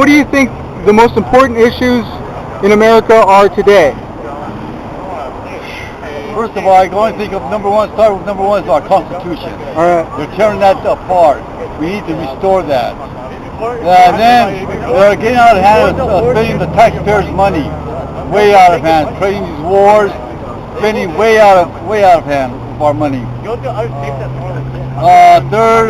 what do you think the most important issues in America are today? First of all, I can only think of start with number one is our Constitution. All right. They're tearing that apart. We need to restore that. And then they're getting out of hand spending the taxpayers' money. Way out of hand. Creating these wars, spending way out of hand of our money. Third,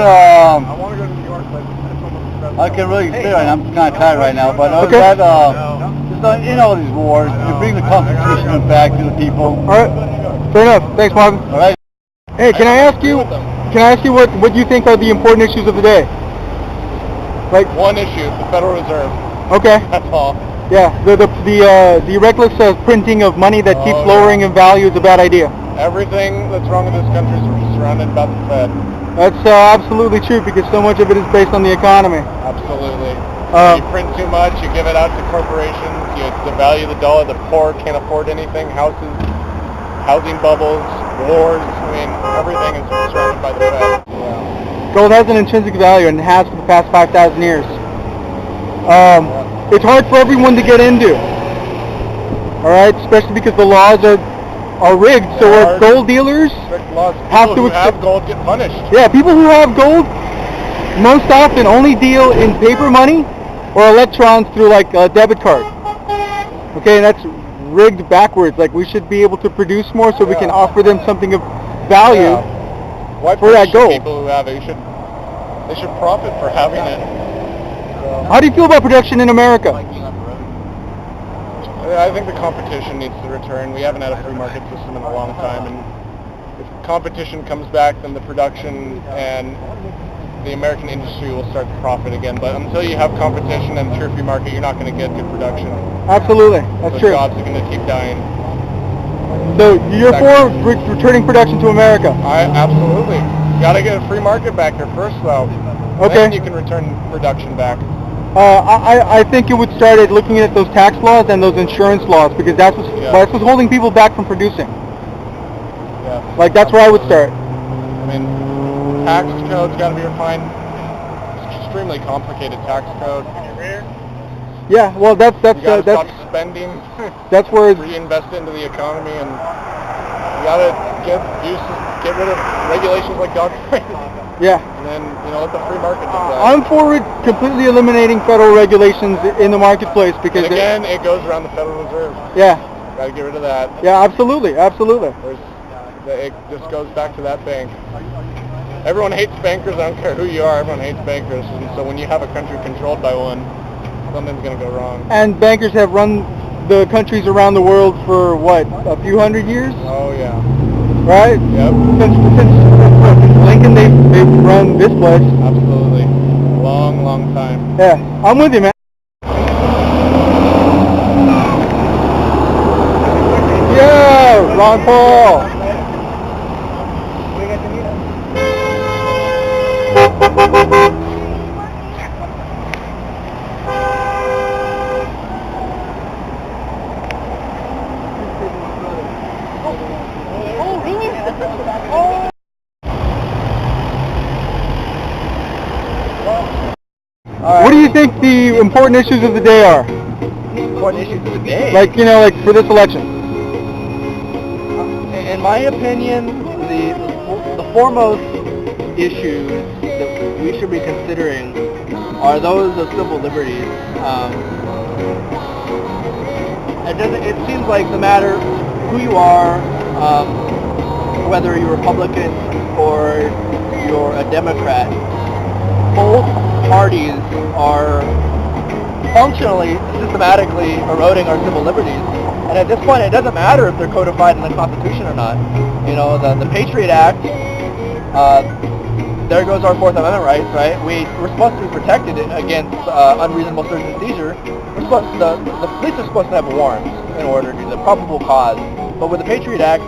I can't really say right now. I'm kind of tired right now, but other than that, in all these wars, you bring the Constitution back to the people. All right. Fair enough. Thanks, Marvin. All right. Hey, can I ask you what you think are the important issues of the day? Like one issue, the Federal Reserve. Okay. That's all. Yeah, the reckless printing of money that keeps lowering in value is a bad idea. Everything that's wrong in this country is surrounded by the Fed. That's absolutely true because so much of it is based on the economy. Absolutely. You print too much, you give it out to corporations, you devalue the dollar, the poor can't afford anything, housing bubbles, wars, I mean, everything is surrounded by the Fed. Yeah. Gold has an intrinsic value and has for the past 5,000 years. It's hard for everyone to get into, all right, especially because the laws are rigged, so our gold dealers have to have gold get punished. Yeah, people who have gold most often only deal in paper money or electrons through like a debit card. Okay, and that's rigged backwards. Like we should be able to produce more so we can offer them something of value for that gold. People who have it, they should profit for having it. How do you feel about production in America? I think the competition needs to return. We haven't had a free market system in a long time, and if competition comes back, then the production and the American industry will start to profit again. But until you have competition and pure free market, you're not going to get good production. Absolutely, that's true. Jobs are going to keep dying. So you're for returning production to America? Absolutely. You got to get a free market back here first, though. Okay. Then you can return production back. I think it would start at looking at those tax laws and those insurance laws because that's what's holding people back from producing. Yeah. Like that's where I would start. I mean, tax code's got to be refined. It's extremely complicated tax code. Yeah, well that's stop spending. That's where reinvest it into the economy, and you got to get rid of regulations like Dodd-Frank. Yeah. And then, let the free market decide. I'm for completely eliminating federal regulations in the marketplace because... And again, it goes around the Federal Reserve. Yeah. Got to get rid of that. Yeah, absolutely. It just goes back to that bank. Everyone hates bankers. I don't care who you are. Everyone hates bankers. And so when you have a country controlled by one, something's going to go wrong. And bankers have run the countries around the world for, what, a few hundred years? Oh, yeah. Right? Yep. Since Lincoln, they've run this place. Absolutely. Long time. Yeah, I'm with you, man. Yeah, Ron Paul. What do you think the important issues of the day are? Important issues of the day? Like for this election? In my opinion, the foremost issues that we should be considering are those of civil liberties. It seems like no matter who you are, whether you're Republican or you're a Democrat, both parties are functionally, systematically eroding our civil liberties. And at this point, it doesn't matter if they're codified in the Constitution or not. The Patriot Act, there goes our Fourth Amendment rights, right? We're supposed to be protected against unreasonable search and seizure. The police are supposed to have warrants in order to do the probable cause. But with the Patriot Act,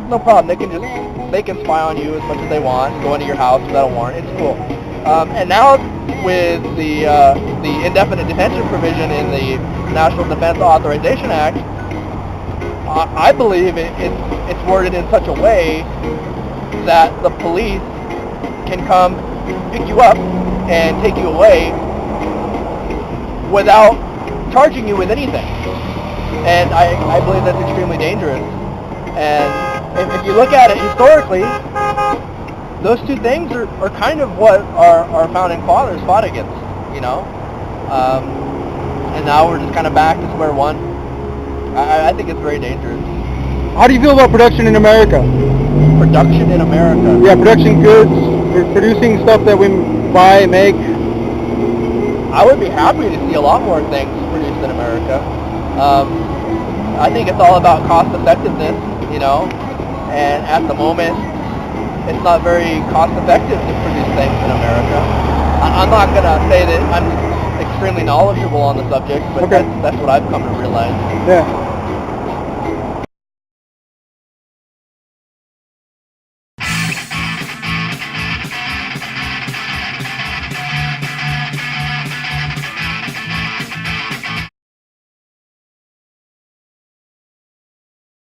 no problem. They can spy on you as much as they want, go into your house without a warrant. It's cool. And now with the indefinite detention provision in the National Defense Authorization Act, I believe it's worded in such a way that the police can come pick you up and take you away without charging you with anything. And I believe that's extremely dangerous. And if you look at it historically, those two things are kind of what our founding fathers fought against, you know? And now we're just kind of back to square one. I think it's very dangerous. How do you feel about production in America? Production in America? Yeah, production goods, producing stuff that we buy and make. I would be happy to see a lot more things produced in America. I think it's all about cost effectiveness, you know, and at the moment, it's not very cost effective to produce things in America. I'm not going to say that I'm extremely knowledgeable on the subject, but okay. that's what I've come to realize. Yeah.